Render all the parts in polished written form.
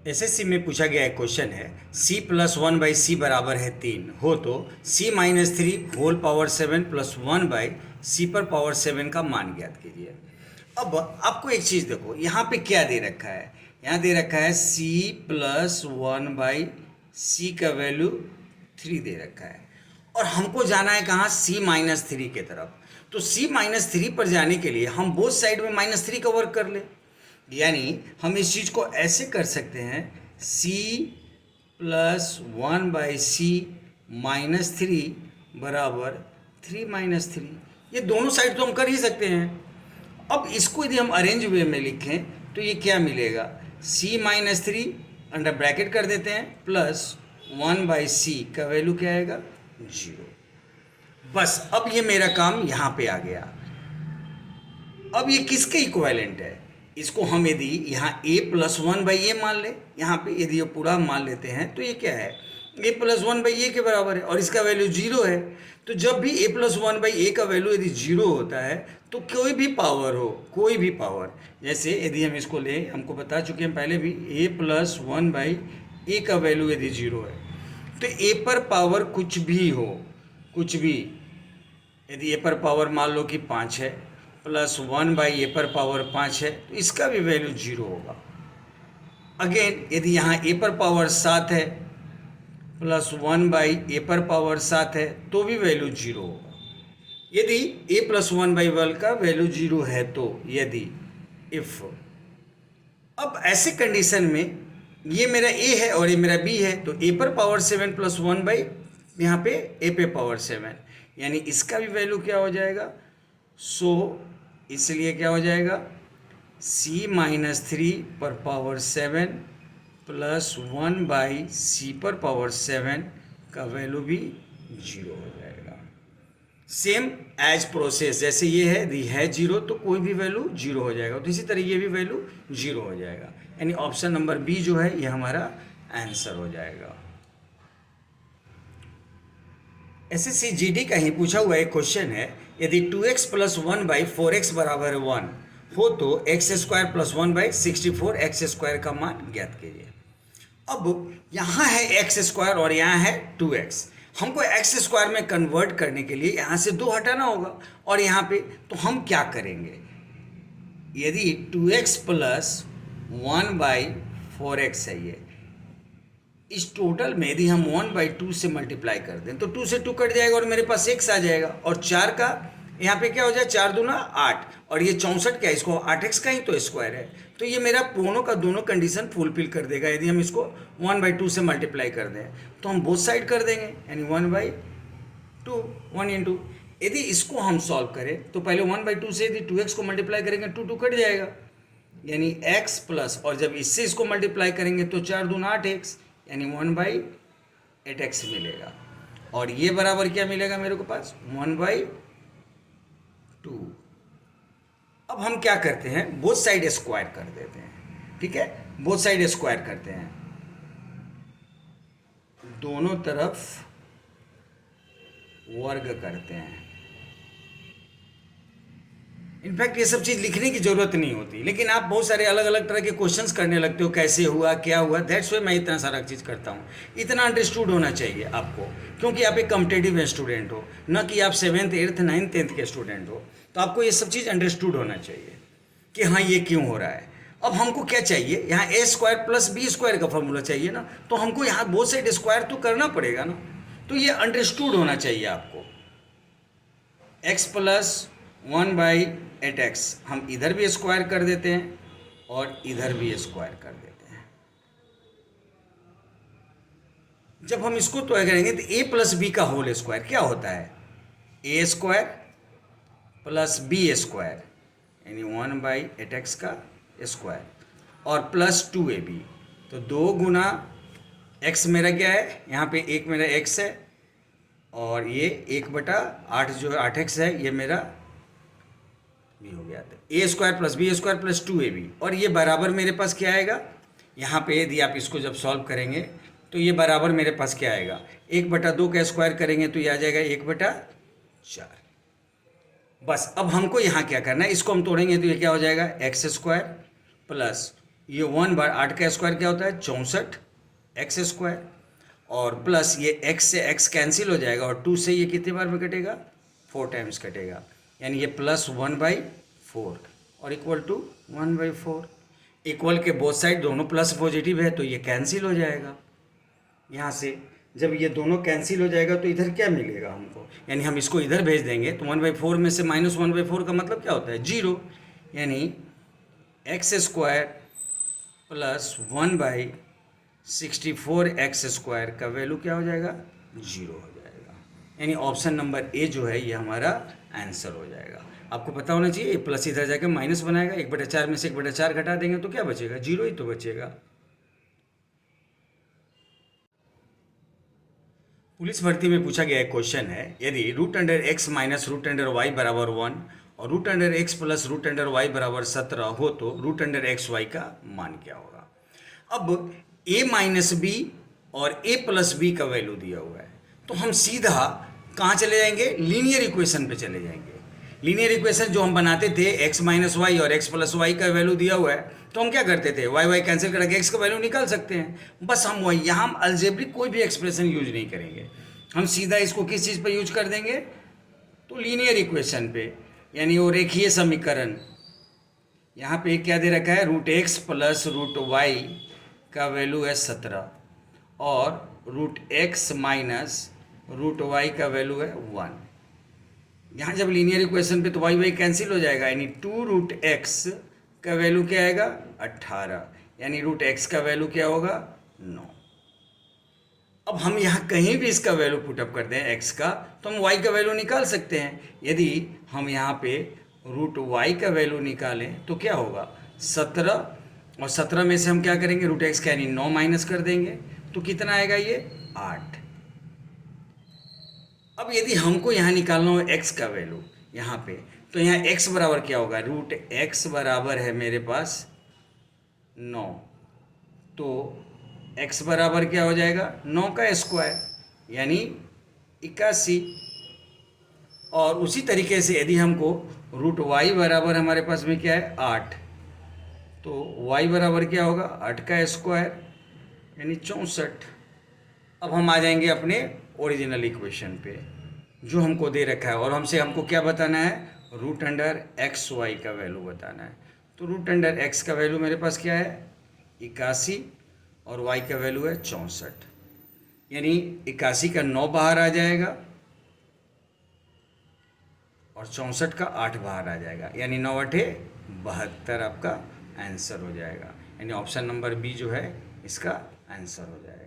SSC में पूछा गया एक क्वेश्चन है c plus one by C बराबर है 3 हो तो c minus three whole power 7 plus one by C पर पावर 7 का मान ज्ञात कीजिए। अब आपको एक चीज़ देखो, यहाँ पे क्या दे रखा है, यहाँ दे रखा है c प्लस वन बाई सी का वैल्यू 3 दे रखा है और हमको जाना है कहाँ, c माइनस थ्री के तरफ। तो c माइनस थ्री पर जाने के लिए हम बोथ साइड में माइनस थ्री का वर्क कर ले, यानी हम इस चीज़ को ऐसे कर सकते हैं c plus one by c minus three बराबर 3 माइनस थ्री। ये दोनों साइड तो हम कर ही सकते हैं। अब इसको यदि हम अरेंज वे में लिखें तो ये क्या मिलेगा, c minus three under bracket कर देते हैं प्लस वन बाई सी का वैल्यू क्या आएगा, 0। बस अब ये मेरा काम यहाँ पे आ गया। अब ये किसके इक्विवेलेंट है, इसको हम यदि यहाँ a प्लस वन बाई ए मान लें, यहाँ पे यदि ये पूरा मान लेते हैं तो ये क्या है, a प्लस वन बाई ए के बराबर है और इसका वैल्यू 0 है। तो जब भी a प्लस वन बाई ए का वैल्यू यदि 0 होता है तो कोई भी पावर हो, कोई भी पावर, जैसे यदि हम इसको लें, हमको बता चुके हैं पहले भी, a प्लस वन बाई ए का वैल्यू यदि 0 है तो a पर पावर कुछ भी हो, कुछ भी, यदि a पर पावर मान लो कि 5 है प्लस वन बाई ए पर पावर 5 है तो इसका भी वैल्यू 0 होगा। अगेन यदि यहाँ a पर पावर 7 है प्लस वन बाई ए पर पावर 7 है तो भी वैल्यू 0 होगा। यदि a plus one by one का वैल्यू 0 है तो, यदि इफ, अब ऐसे कंडीशन में ये मेरा a है और ये मेरा b है तो a पर पावर 7 प्लस वन बाई यहाँ पे a पे पावर 7, यानी इसका भी वैल्यू क्या हो जाएगा, इसलिए क्या हो जाएगा, c माइनस थ्री पर power 7 plus one by C पर पावर 7 का वैल्यू भी 0 हो जाएगा। सेम एज प्रोसेस, जैसे ये है दी है 0 तो कोई भी वैल्यू 0 हो जाएगा, तो इसी तरह ये भी वैल्यू 0 हो जाएगा, यानी ऑप्शन नंबर बी जो है ये हमारा आंसर हो जाएगा। एसएससी जीडी का ही पूछा हुआ एक क्वेश्चन है, यदि 2x plus one by four x बराबर 1 हो तो x square plus one by 64 x square का मान ज्ञात कीजिए। अब यहाँ है एक्स स्क्वायर और यहाँ है 2x, हमको एक्स स्क्वायर में कन्वर्ट करने के लिए यहाँ से 2 हटाना होगा और यहाँ पे तो हम क्या करेंगे, यदि 2x plus one by four x है ये, इस टोटल में यदि हम 1/2 से मल्टीप्लाई कर दें तो 2 से 2 कट जाएगा और मेरे पास x आ जाएगा और 4 का यहाँ पे क्या हो जाए, 4 दूना 8 और ये 64 क्या है, इसको 8x का ही तो स्क्वायर है, तो ये मेरा दोनों का दोनों कंडीशन फुलफिल कर देगा। यदि हम इसको 1/2 से मल्टीप्लाई कर दें तो हम बोथ साइड कर देंगे, यानी 1/2 1 इंटू, यदि इसको हम सॉल्व करें तो पहले 1/2 से यदि 2x को मल्टीप्लाई करेंगे 2 कट जाएगा, यानी x प्लस, और जब इससे इसको मल्टीप्लाई करेंगे तो 4 दूना 8x, यानी 1/8x मिलेगा और ये बराबर क्या मिलेगा मेरे को पास, 1/2। अब हम क्या करते हैं, बोथ साइड स्क्वायर कर देते हैं, ठीक है, बोथ साइड स्क्वायर करते हैं, दोनों तरफ वर्ग करते हैं। इनफैक्ट ये सब चीज़ लिखने की ज़रूरत नहीं होती, लेकिन आप बहुत सारे अलग अलग तरह के क्वेश्चंस करने लगते हो, कैसे हुआ क्या हुआ, दैट्स वाई मैं इतना सारा चीज़ करता हूँ। इतना अंडरस्टूड होना चाहिए आपको, क्योंकि आप एक कॉम्पिटिटिव स्टूडेंट हो, न कि आप 7th 8th 9th 10th के स्टूडेंट हो, तो आपको ये सब चीज़ अंडरस्टूड होना चाहिए कि हाँ ये क्यों हो रहा है। अब हमको क्या चाहिए, यहाँ a square plus B square का फॉर्मूला चाहिए ना, तो हमको यहाँ बोथ साइड स्क्वायर तो करना पड़ेगा ना, तो ये अंडरस्टूड होना चाहिए आपको। x प्लस 1/8x हम इधर भी स्क्वायर कर देते हैं और इधर भी स्क्वायर कर देते हैं। जब हम इसको तो करेंगे तो a प्लस बी का होल स्क्वायर क्या होता है, a square plus B square, यानी 1/8x का स्क्वायर और प्लस 2ab, तो 2 गुना x मेरा क्या है, यहाँ पे एक मेरा x है और ये 1/8 जो 8x है ये मेरा भी हो गया, तो a square plus B square plus 2ab, और ये बराबर मेरे पास क्या आएगा, यहाँ पे यदि आप इसको जब सॉल्व करेंगे तो ये बराबर मेरे पास क्या आएगा, 1/2 का स्क्वायर करेंगे तो ये आ जाएगा 1/4। बस अब हमको यहाँ क्या करना है, इसको हम तोड़ेंगे तो ये क्या हो जाएगा, एक्स स्क्वायर प्लस ये 1/8 का स्क्वायर क्या होता है 64 एक्स स्क्वायर, और प्लस ये x से x कैंसिल हो जाएगा और 2 से ये कितने बार में कटेगा 4 टाइम्स कटेगा, यानी ये +1/4 और इक्वल टू 1/4। इक्वल के बोथ साइड दोनों प्लस पॉजिटिव है तो ये कैंसिल हो जाएगा। यहाँ से जब ये दोनों कैंसिल हो जाएगा तो इधर क्या मिलेगा हमको, यानी हम इसको इधर भेज देंगे तो 1/4 में से -1/4 का मतलब क्या होता है 0, यानी x² प्लस 1/64 x² का वैल्यू क्या हो जाएगा 0 हो जाएगा, यानी ऑप्शन नंबर ए जो है ये हमारा आंसर हो जाएगा। आपको पता होना चाहिए ये प्लस इधर जाकर माइनस बनाएगा, 1/4 में से 1/4 घटा देंगे तो क्या बचेगा 0 ही तो बचेगा। पुलिस भर्ती में पूछा गया एक क्वेश्चन है, यदि √x माइनस √y बराबर 1 और √x प्लस √y बराबर 17 हो तो √xy का मान क्या होगा। अब a माइनस बी और a प्लस बी का वैल्यू दिया हुआ है तो हम सीधा कहाँ चले जाएंगे, लीनियर इक्वेशन पे चले जाएंगे। लीनियर इक्वेशन जो हम बनाते थे x माइनस वाई और x प्लस वाई का वैल्यू दिया हुआ है तो हम क्या करते थे y कैंसिल करके x का वैल्यू निकाल सकते हैं, बस हम वही यहाँ हम अलजेब्रिक कोई भी एक्सप्रेशन यूज नहीं करेंगे, हम सीधा इसको किस चीज़ पे यूज कर देंगे तो लीनियर इक्वेशन पे, यानी वो रेखीय समीकरण। यहाँ पे क्या दे रखा है √x प्लस √y का वैल्यू है 17 और √x माइनस √y का वैल्यू है 1। यहाँ जब लीनियर इक्वेशन पे तो y कैंसिल हो जाएगा, यानी 2√x का वैल्यू क्या आएगा 18, यानी √x का वैल्यू क्या होगा 9। अब हम यहाँ कहीं भी इसका वैल्यू पुटअप कर दें x का तो हम y का वैल्यू निकाल सकते हैं। यदि हम यहाँ पे √y का वैल्यू निकालें तो क्या होगा 17, और 17 में से हम क्या करेंगे √x का यानी 9 माइनस कर देंगे तो कितना आएगा ये 8। अब यदि हमको यहाँ निकालना हो x का वैल्यू यहाँ पे तो यहाँ x बराबर क्या होगा √x बराबर है मेरे पास 9, तो x बराबर क्या हो जाएगा 9 का स्क्वायर यानी 81। और उसी तरीके से यदि हमको √y बराबर हमारे पास में क्या है 8, तो y बराबर क्या होगा 8 का स्क्वायर यानी 64। अब हम आ जाएंगे अपने ओरिजिनल इक्वेशन पे जो हमको दे रखा है और हमको क्या बताना है √xy का वैल्यू बताना है। तो √x का वैल्यू मेरे पास क्या है 81 और y का वैल्यू है 64, यानी 81 का 9 बाहर आ जाएगा और 64 का 8 बाहर आ जाएगा, यानी 9 8 72 आपका आंसर हो जाएगा, यानी ऑप्शन नंबर बी जो है इसका आंसर हो जाएगा।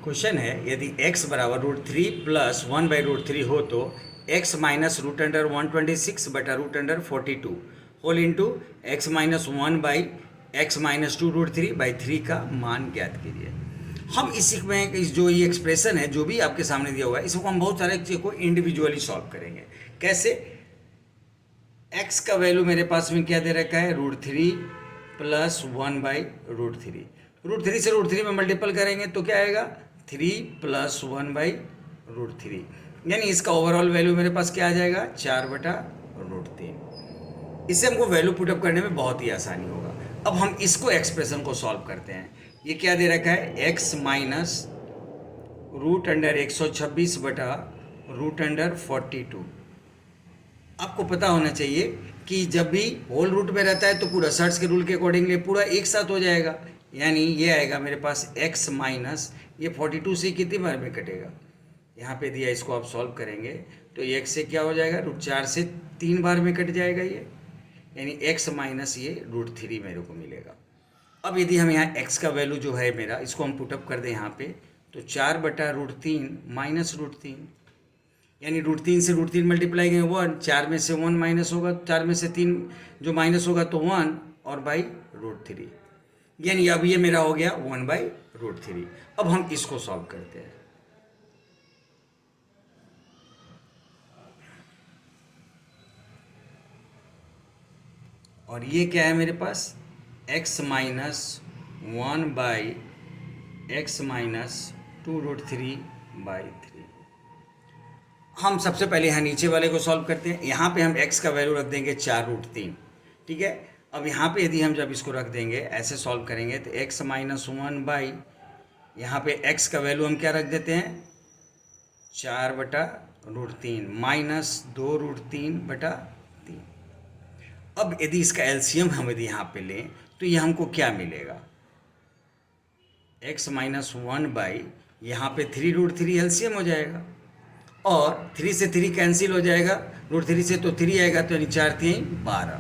क्वेश्चन है यदि x बराबर √3 प्लस 1/√3 हो तो x माइनस √126 बटा √42 whole into x minus 1/x minus 2√3/3 का मान ज्ञात कीजिए। हम इसमें जो ये एक्सप्रेशन है जो भी आपके सामने दिया हुआ है इसको हम बहुत सारे चीज़ को इंडिविजुअली सॉल्व करेंगे। कैसे, x का वैल्यू मेरे पास में क्या दे रखा है √3 प्लस 1/√3, √3 से √3 में मल्टीपल करेंगे तो क्या आएगा 3 प्लस 1/√3, यानी इसका ओवरऑल वैल्यू मेरे पास क्या आ जाएगा 4/√3। इससे हमको वैल्यू पुटअप करने में बहुत ही आसानी होगा। अब हम इसको एक्सप्रेशन को सॉल्व करते हैं। ये क्या दे रखा है x माइनस √126 बटा √42। आपको पता होना चाहिए कि जब भी होल रूट में रहता है तो पूरा सर्च के रूल के अकॉर्डिंगली पूरा एक साथ हो जाएगा, यानी ये आएगा मेरे पास x माइनस ये 42 से कितनी बार में कटेगा, यहाँ पे दिया इसको आप सॉल्व करेंगे तो ये x से क्या हो जाएगा √4 से 3 बार में कट जाएगा ये, यानी x माइनस ये √3 मेरे को मिलेगा। अब यदि हम यहाँ x का वैल्यू जो है मेरा इसको हम पुटअप कर दें यहाँ पे तो 4/√3 माइनस √3, यानी √3 से √3 मल्टीप्लाई करेंगे 1, 4 में से 1 माइनस होगा, 4 में से 3 जो माइनस होगा तो 1 और √3, यानी अब ये मेरा हो गया 1/√3। अब हम इसको सॉल्व करते हैं। और ये क्या है मेरे पास x माइनस 1/x माइनस 2√3/3। हम सबसे पहले यहाँ नीचे वाले को सॉल्व करते हैं। यहाँ पे हम x का वैल्यू रख देंगे 4√3, ठीक है। अब यहाँ पे यदि हम जब इसको रख देंगे ऐसे सॉल्व करेंगे तो x माइनस 1 यहाँ पे x का वैल्यू हम क्या रख देते हैं 4/√3 माइनस 2√3/3। अब यदि इसका एलसीएम हम यदि यहाँ पे लें तो ये हमको क्या मिलेगा, x माइनस 1 यहाँ पे 3√3 एलसीएम हो जाएगा और 3 से 3 कैंसिल हो जाएगा, √3 से तो 3 आएगा, तो यानी 4 3 12,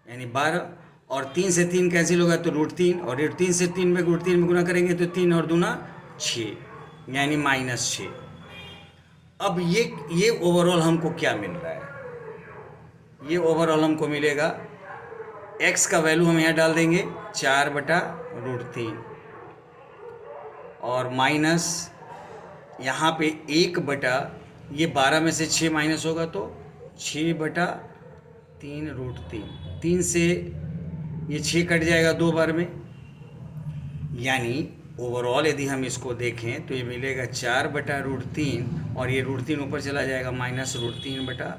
यानी 12 और 3 से 3 कैंसिल होगा तो √3 और √3 से 3 में √3 में गुना करेंगे तो 3 और दूना 6 यानी -6। अब ये ओवरऑल हमको क्या मिल रहा है, ये ओवरऑल हमको मिलेगा x का वैल्यू हम यहाँ डाल देंगे 4/√3 और माइनस यहाँ पे 1 12 में से 6 माइनस होगा तो 6/3√3, 3 से ये 6 कट जाएगा 2 बार में, यानी ओवरऑल यदि हम इसको देखें तो ये मिलेगा 4/√3 और ये √3 ऊपर चला जाएगा -√3/2।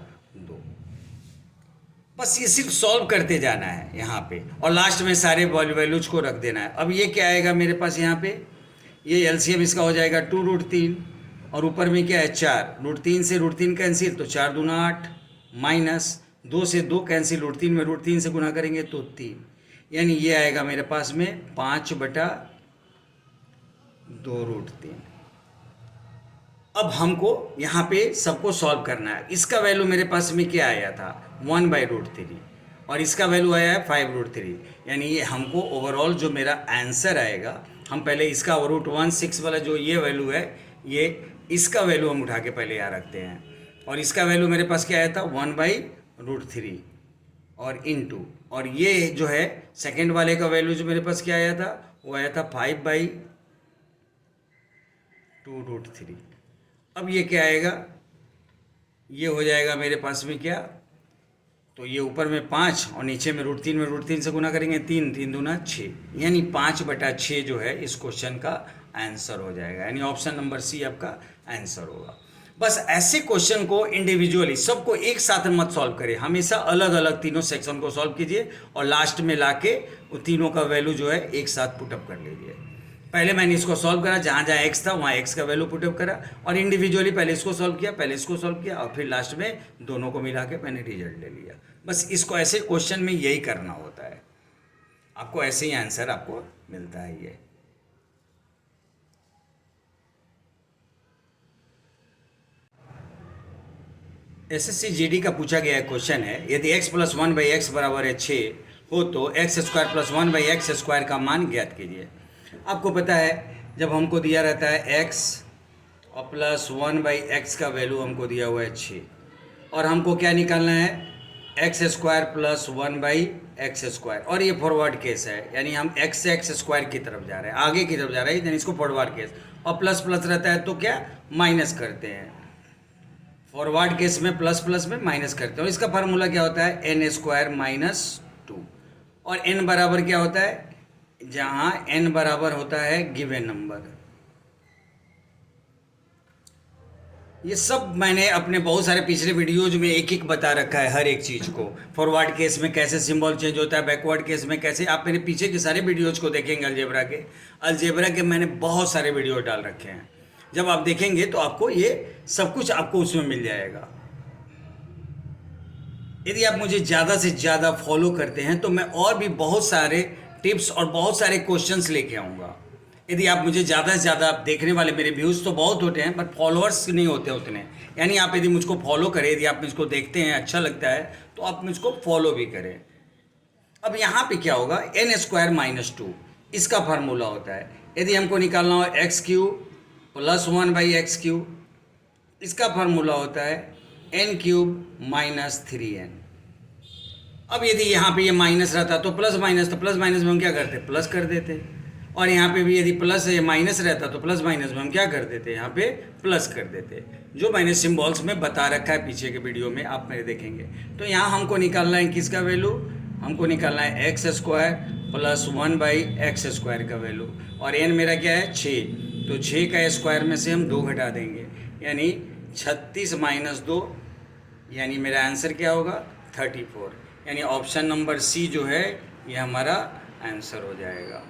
बस ये सिर्फ सॉल्व करते जाना है यहाँ पे और लास्ट में सारे वैल्यूज को रख देना है। अब ये क्या आएगा मेरे पास यहाँ पे, ये एलसीएम इसका हो जाएगा 2√3 और ऊपर में क्या है 4, √3 से √3 कैंसिल तो 4 दूना 8 माइनस 2 से 2 कैंसिल, √3 में √3 से गुना करेंगे तो 3, यानी ये आएगा मेरे पास में 5/2√3। अब हमको यहाँ पे सबको सॉल्व करना है। इसका वैल्यू मेरे पास में क्या आया था 1/√3 और इसका वैल्यू आया है 5√3, यानी ये हमको ओवरऑल जो मेरा आंसर आएगा, हम पहले इसका √16 वाला जो ये वैल्यू है, ये इसका वैल्यू हम उठा के पहले यहाँ रखते हैं और इसका वैल्यू मेरे पास क्या आया था 1/√3 और इनटू, और ये जो है सेकेंड वाले का वैल्यू जो मेरे पास क्या आया था वो आया था 5/2√3। अब ये क्या आएगा, ये हो जाएगा मेरे पास में क्या, तो ये ऊपर में 5 और नीचे में √3 से गुना करेंगे 3 3 दूना 6, यानी 5/6 जो है इस क्वेश्चन का आंसर हो जाएगा, यानी ऑप्शन नंबर सी आपका आंसर होगा। बस ऐसे क्वेश्चन को इंडिविजुअली सबको एक साथ मत सॉल्व करें, हमेशा अलग अलग तीनों सेक्शन को सॉल्व कीजिए और लास्ट में लाके वो तीनों का वैल्यू जो है एक साथ पुटअप कर लीजिए। पहले मैंने इसको सॉल्व करा, जहाँ जहाँ x था वहाँ x का वैल्यू पुटअप करा और इंडिविजुअली पहले इसको सॉल्व किया, पहले इसको सॉल्व किया और फिर लास्ट में दोनों को मिला के मैंने रिजल्ट ले लिया। बस इसको ऐसे क्वेश्चन में यही करना होता है, आपको ऐसे ही आंसर आपको मिलता है। ये एसएससी जीडी का पूछा गया क्वेश्चन है, यदि x + 1/x = 6 हो तो x² + 1/x² का मान ज्ञात कीजिए। आपको पता है जब हमको दिया रहता है x और +1/x का वैल्यू हमको दिया हुआ है 6 और हमको क्या निकालना है x² + 1/x², और ये फॉरवर्ड केस है, यानी हम x से x² की तरफ जा रहे हैं, आगे की तरफ जा रहे हैं, यानी इसको फॉरवर्ड केस, और प्लस प्लस रहता है तो क्या माइनस करते हैं, फॉरवर्ड केस में प्लस प्लस में माइनस करते हैं। और इसका फार्मूला क्या होता है n² - 2, और n बराबर क्या होता है, जहाँ n बराबर होता है गिवन नंबर। ये सब मैंने अपने बहुत सारे पिछले वीडियोज में एक एक बता रखा है, हर एक चीज़ को, फॉरवर्ड केस में कैसे सिंबल चेंज होता है, बैकवर्ड केस में कैसे, आप मेरे पीछे के सारे वीडियोज को देखेंगे अलजेब्रा के मैंने बहुत सारे वीडियो डाल रखे हैं, जब आप देखेंगे तो आपको ये सब कुछ आपको उसमें मिल जाएगा। यदि आप मुझे ज़्यादा से ज़्यादा फॉलो करते हैं तो मैं और भी बहुत सारे टिप्स और बहुत सारे क्वेश्चंस लेके आऊँगा। यदि आप मुझे ज़्यादा से ज़्यादा, देखने वाले मेरे व्यूज़ तो बहुत होते हैं बट फॉलोअर्स नहीं होते उतने, यानी आप यदि मुझको फॉलो करें, यदि आप मुझको देखते हैं अच्छा लगता है तो आप मुझको फॉलो भी करें। अब यहाँ पे क्या होगा n² - 2, इसका फार्मूला होता है, यदि हमको निकालना हो x³ + 1/x³, इसका फार्मूला होता है n³ - 3n। अब यदि यहाँ पे ये माइनस रहता तो प्लस माइनस, तो प्लस माइनस में हम क्या करते प्लस कर देते, और यहाँ पे भी यदि प्लस या माइनस रहता तो प्लस माइनस में हम क्या कर देते, यहाँ पे प्लस कर देते, जो मैंने सिंबल्स में बता रखा है पीछे के वीडियो में, आप मेरे देखेंगे। तो यहाँ हमको निकालना है किसका वैल्यू, हमको निकालना है x² प्लस 1/x² का वैल्यू, और n मेरा क्या है 6, तो 6 का स्क्वायर में से हम 2 घटा देंगे, यानी 36 माइनस 2, यानी मेरा आंसर क्या होगा 34, यानी ऑप्शन नंबर सी जो है ये हमारा आंसर हो जाएगा।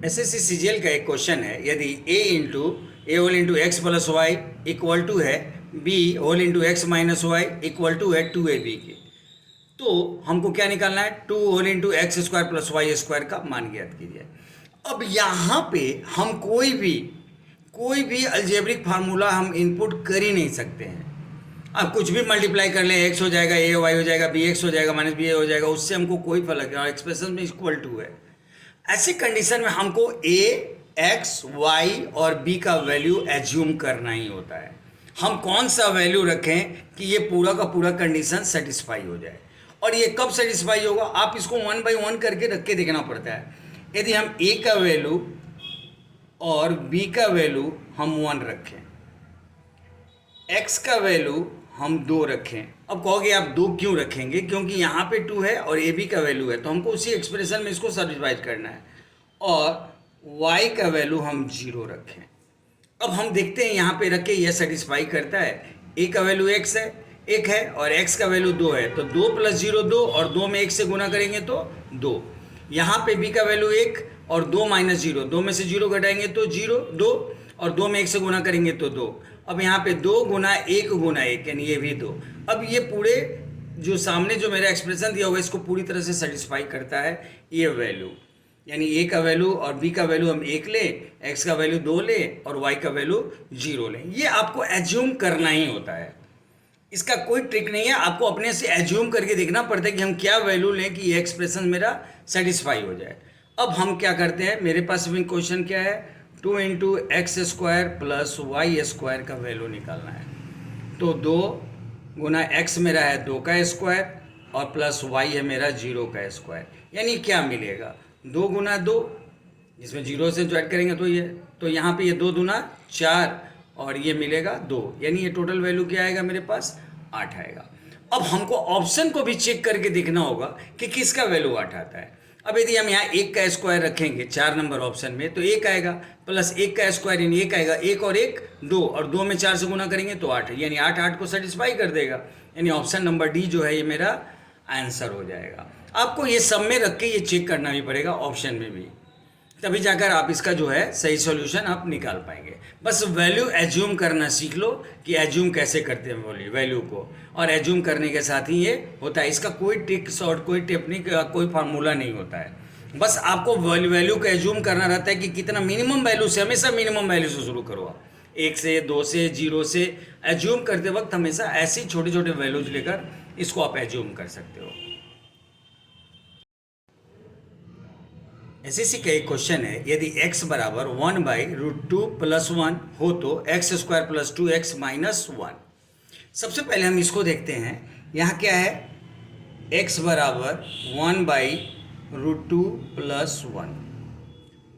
एसएससी सीजीएल का एक क्वेश्चन है, यदि a whole into x plus y equal to है b whole into x minus y equal to है 2ab के, तो हमको क्या निकालना है 2 whole into x square plus y square का मान ज्ञात कीजिए। अब यहाँ पे हम कोई भी अलजेब्रिक फार्मूला हम इनपुट कर ही नहीं सकते हैं। अब कुछ भी मल्टीप्लाई कर लें, एक्स हो जाएगा, ए वाई हो जाएगा, बी एक्स हो जाएगा, माइनस बी ए हो जाएगा, उससे हमको कोई फर्क नहीं, एक्सप्रेशन में इक्वल टू है। ऐसी कंडीशन में हमको ए एक्स वाई और बी का वैल्यू एज्यूम करना ही होता है। हम कौन सा वैल्यू रखें कि ये पूरा का पूरा कंडीशन सेटिस्फाई हो जाए, और ये कब सेटिस्फाई होगा, आप इसको 1 बाई 1 करके रख के देखना पड़ता है। यदि हम ए का वैल्यू और बी का वैल्यू हम 1 रखें, एक्स का वैल्यू हम 2 रखें, अब कहोगे आप 2 क्यों रखेंगे, क्योंकि यहाँ पे 2 है और ए बी का वैल्यू है, तो हमको उसी एक्सप्रेशन में इसको सेटिस्फाई करना है, और y का वैल्यू हम 0 रखें। अब हम देखते हैं यहाँ पे रख के यह सेटिस्फाई करता है। a का वैल्यू x है, 1 है, और x का वैल्यू 2 है, तो 2 + 0 2, और 2 में 1 से गुना करेंगे तो 2। यहाँ पे b का वैल्यू 1 और 2 - 0, 2 में से 0 घटाएंगे तो 0 2, और 2 में 1 से गुना करेंगे तो 2। अब यहाँ पे 2 गुना 1 गुना 1, यानी ये भी 2। अब ये पूरे जो सामने जो मेरा एक्सप्रेशन दिया हुआ है इसको पूरी तरह से सेटिस्फाई करता है ये वैल्यू, यानी a का वैल्यू और b का वैल्यू हम 1 लें, x का वैल्यू 2 लें और y का वैल्यू 0 लें। ये आपको एज्यूम करना ही होता है, इसका कोई ट्रिक नहीं है, आपको अपने से एज्यूम करके देखना पड़ता है कि हम क्या वैल्यू लें कि ये एक्सप्रेशन मेरा सेटिस्फाई हो जाए। अब हम क्या करते हैं, मेरे पास भी क्वेश्चन क्या है, 2 into x square plus y square का वैल्यू निकालना है। तो 2 गुना एक्स मेरा है 2 का स्क्वायर और प्लस वाई है मेरा 0 का स्क्वायर, यानी क्या मिलेगा 2 गुना 2, जिसमें 0 से जो ऐड करेंगे तो ये, तो यहाँ पे ये 2 दूना 4 और ये मिलेगा 2, यानी ये टोटल वैल्यू क्या आएगा मेरे पास 8 आएगा। अब हमको ऑप्शन को भी चेक करके देखना होगा कि किसका वैल्यू 8 आता है। अब यदि हम यहाँ 1 का स्क्वायर रखेंगे 4 नंबर ऑप्शन में तो 1 आएगा, प्लस 1 का स्क्वायर यानी 1 आएगा, 1 और 1 2, और 2 में 4 से गुना करेंगे तो 8, यानी 8 8 को सेटिस्फाई कर देगा, यानी ऑप्शन नंबर डी जो है ये मेरा आंसर हो जाएगा। आपको ये सब में रख के ये चेक करना भी पड़ेगा ऑप्शन में भी, तभी जाकर आप इसका जो है सही सॉल्यूशन आप निकाल पाएंगे। बस वैल्यू एज्यूम करना सीख लो कि एज्यूम कैसे करते हैं वैल्यू को, और एज्यूम करने के साथ ही ये होता है। इसका कोई ट्रिक्स और कोई टेक्निक कोई फार्मूला नहीं होता है, बस आपको वैल्यू को एज्यूम करना रहता है कि कितना मिनिमम वैल्यू से, हमेशा मिनिमम वैल्यू से शुरू करो आप, 1 से 2 से 0 से एज्यूम करते वक्त हमेशा ऐसे ही छोटे छोटे वैल्यूज लेकर इसको आप एज्यूम कर सकते हो। एसएससी का एक क्वेश्चन है, यदि x बराबर 1/√2 + 1 हो तो x² + 2x - 1। सबसे पहले हम इसको देखते हैं, यहाँ क्या है x बराबर 1/√2 + 1।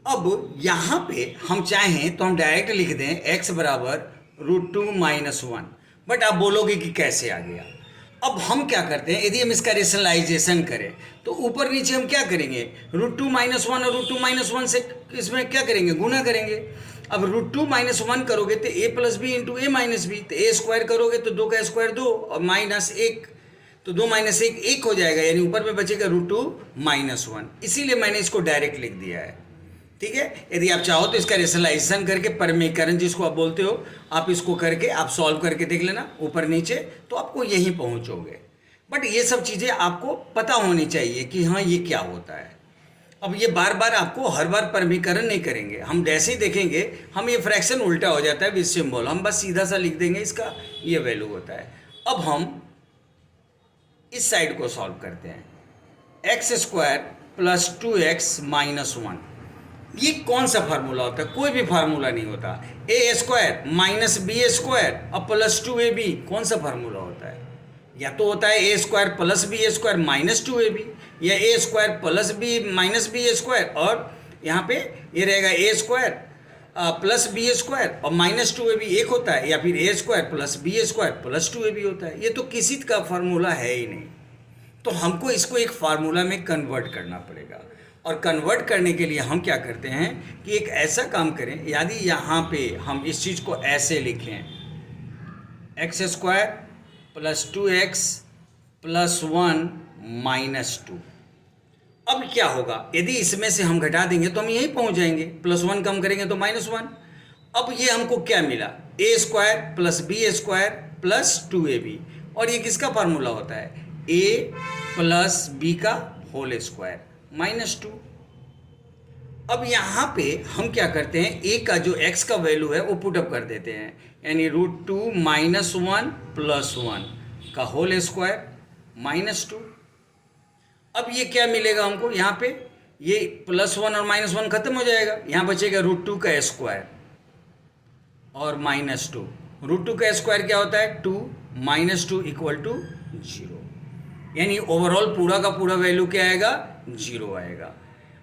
अब यहाँ पे हम चाहें तो हम डायरेक्ट लिख दें x बराबर √2 - 1, बट आप बोलोगे कि कैसे आ गया। अब हम क्या करते हैं, यदि हम इसका रेशनलाइजेशन करें तो ऊपर नीचे हम क्या करेंगे, √2 - 1 और √2 - 1 से इसमें क्या करेंगे, गुना करेंगे। अब √2 - 1 करोगे तो a + b into a - b, तो a स्क्वायर करोगे तो 2 का स्क्वायर 2 और -1, तो 2 - 1 1 हो जाएगा, यानी ऊपर में बचेगा √2 - 1, इसीलिए मैंने इसको डायरेक्ट लिख दिया है। ठीक है, यदि आप चाहो तो इसका रेशनलाइजेशन करके परमीकरण जिसको आप बोलते हो, आप इसको करके आप सॉल्व करके देख लेना ऊपर नीचे, तो आपको यहीं पहुंचोगे। बट ये सब चीज़ें आपको पता होनी चाहिए कि हाँ ये क्या होता है। अब ये बार बार आपको हर बार परमीकरण नहीं करेंगे, हम जैसे ही देखेंगे हम ये फ्रैक्शन उल्टा हो जाता है विद सिंबल, हम बस सीधा सा लिख देंगे इसका ये वैल्यू होता है। अब हम इस साइड को सॉल्व करते हैं, x² + 2x - 1, ये कौन सा फार्मूला होता है, कोई भी फार्मूला नहीं होता। a² - b² और प्लस 2ab कौन सा फार्मूला होता है, या तो होता है a² + b² - 2ab, या a² + b - b² और यहाँ पे ये रहेगा a² प्लस बी स्क्वायर और माइनस 2ab एक होता है, या फिर A square plus B square plus 2ab होता है। ये तो किसी का फार्मूला है ही नहीं, तो हमको इसको एक फार्मूला में कन्वर्ट करना पड़ेगा। और कन्वर्ट करने के लिए हम क्या करते हैं कि एक ऐसा काम करें, यदि यहाँ पे हम इस चीज़ को ऐसे लिखें, x square plus 2x plus 1 minus 2। अब क्या होगा, यदि इसमें से हम घटा देंगे तो हम यहीं पहुंच जाएंगे, प्लस 1 कम करेंगे तो माइनस 1। अब ये हमको क्या मिला, A square plus B square plus 2ab, और ये किसका फार्मूला होता है, ए प्लस बी का होल स्क्वायर माइनस 2। अब यहाँ पे हम क्या करते हैं, ए का जो एक्स का वैल्यू है वो पुटअप कर देते हैं, यानी √2 माइनस 1 प्लस 1 का होल स्क्वायर माइनस 2। अब ये क्या मिलेगा हमको, यहाँ पे ये प्लस 1 और माइनस 1 खत्म हो जाएगा, यहाँ बचेगा √2 का स्क्वायर और माइनस 2। √2 का स्क्वायर क्या होता है, 2 माइनस 2 इक्वल टू 0, यानी ओवरऑल पूरा का पूरा वैल्यू क्या आएगा, 0 आएगा।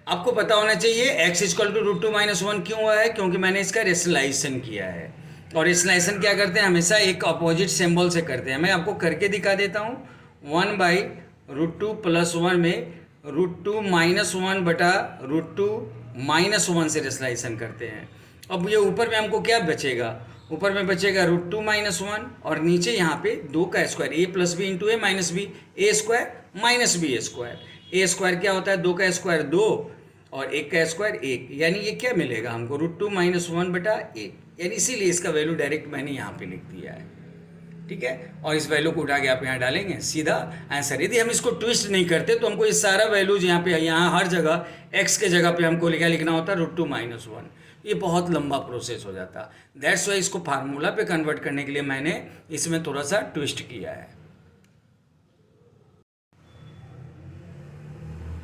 आपको पता होना चाहिए x इक्वल टू √2 माइनस 1 क्यों हुआ है, क्योंकि मैंने इसका रेशनलाइजेशन किया है। और रेशनलाइजेशन क्या करते हैं, हमेशा एक अपोजिट सिंबल से करते हैं। मैं आपको करके दिखा देता हूँ। 1/√2 प्लस 1 में √2 माइनस 1 बटा √2 माइनस 1 से रेशनलाइजेशन करते हैं। अब ये ऊपर में हमको क्या बचेगा, ऊपर में बचेगा √2 माइनस 1 और नीचे यहाँ पे 2 का स्क्वायर, ए प्लस बी इंटू ए माइनस बी, ए स्क्वायर माइनस बी स्क्वायर। ए स्क्वायर क्या होता है, 2 का स्क्वायर 2 और 1 का स्क्वायर 1, यानी ये क्या मिलेगा हमको, √2 माइनस 1 बटा 1, यानी इसीलिए इसका वैल्यू डायरेक्ट मैंने यहाँ पे लिख दिया है। ठीक है, और इस वैल्यू को उठा के आप यहाँ डालेंगे, सीधा आंसर। यदि हम इसको ट्विस्ट नहीं करते तो हमको ये सारा वैल्यूज यहाँ पे, यहाँ हर जगह एक्स के जगह पे हमको क्या लिखना होता है, √2 माइनस 1। ये बहुत लंबा प्रोसेस हो जाता। दैट्स वाई इसको फार्मूला पे कन्वर्ट करने के लिए मैंने इसमें थोड़ा सा ट्विस्ट किया है।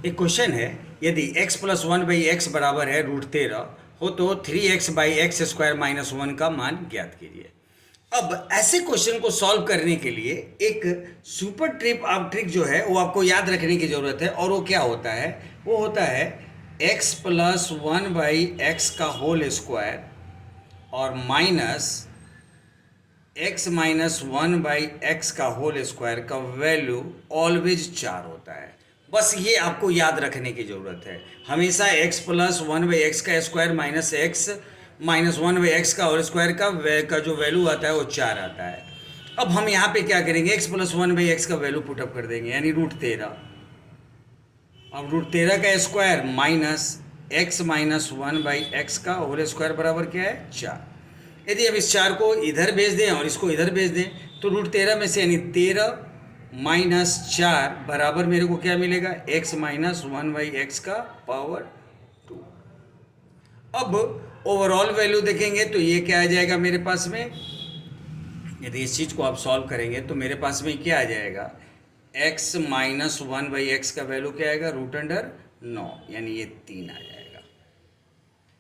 एक क्वेश्चन है, यदि x प्लस 1/x बराबर है √13 हो तो 3x/x स्क्वायर माइनस 1 का मान ज्ञात कीजिए। अब ऐसे क्वेश्चन को सॉल्व करने के लिए एक सुपर ट्रिक जो है वो आपको याद रखने की ज़रूरत है, और वो क्या होता है, वो होता है x प्लस 1/x का होल स्क्वायर और माइनस x माइनस 1/x का होल स्क्वायर का वैल्यू ऑलवेज 4 होता है। बस ये आपको याद रखने की ज़रूरत है। हमेशा x प्लस 1/x का square minus x minus 1/x का होल स्क्वायर का जो वैल्यू आता है वो 4 आता है। अब हम यहाँ पे क्या करेंगे, x प्लस 1/x का वैल्यू पुटअप कर देंगे, यानी √13। अब √13 का square minus x minus 1/x का होल स्क्वायर बराबर क्या है, 4। यदि अब इस 4 को इधर भेज दें और इसको इधर भेज दें तो √13 में से यानी 13 माइनस 4 बराबर मेरे को क्या मिलेगा, x माइनस 1/x का पावर 2। अब ओवरऑल वैल्यू देखेंगे तो ये क्या आ जाएगा मेरे पास में, यदि इस चीज़ को आप सॉल्व करेंगे तो मेरे पास में क्या आ जाएगा, x माइनस 1/x का वैल्यू क्या आएगा, √9, यानी ये 3 आ जाएगा।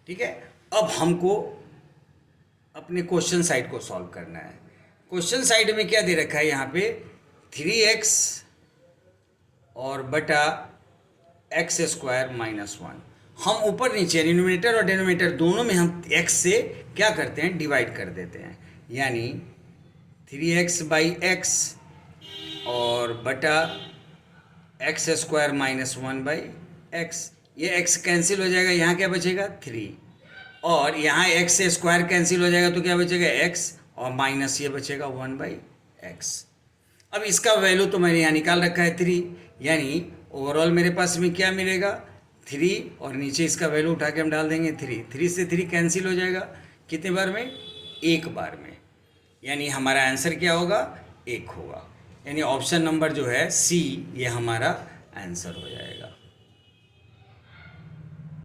ठीक है, अब हमको अपने क्वेश्चन साइड को सॉल्व करना है। क्वेश्चन साइड में क्या दे रखा है, यहाँ पे 3x और बटा x स्क्वायर माइनस 1। हम ऊपर नीचे न्यूमरेटर और डिनोमिनेटर दोनों में हम x से क्या करते हैं, डिवाइड कर देते हैं, यानी 3x/x और बटा x स्क्वायर माइनस 1/x। ये x कैंसिल हो जाएगा, यहाँ क्या बचेगा 3, और यहाँ x से स्क्वायर कैंसिल हो जाएगा तो क्या बचेगा x, और माइनस ये बचेगा 1/x। अब इसका वैल्यू तो मैंने यहाँ निकाल रखा है 3, यानी ओवरऑल मेरे पास में क्या मिलेगा 3, और नीचे इसका वैल्यू उठा के हम डाल देंगे 3। 3 से 3 कैंसिल हो जाएगा, कितने बार में, एक बार में, यानी हमारा आंसर क्या होगा, 1 होगा। यानी ऑप्शन नंबर जो है सी, ये हमारा आंसर हो जाएगा।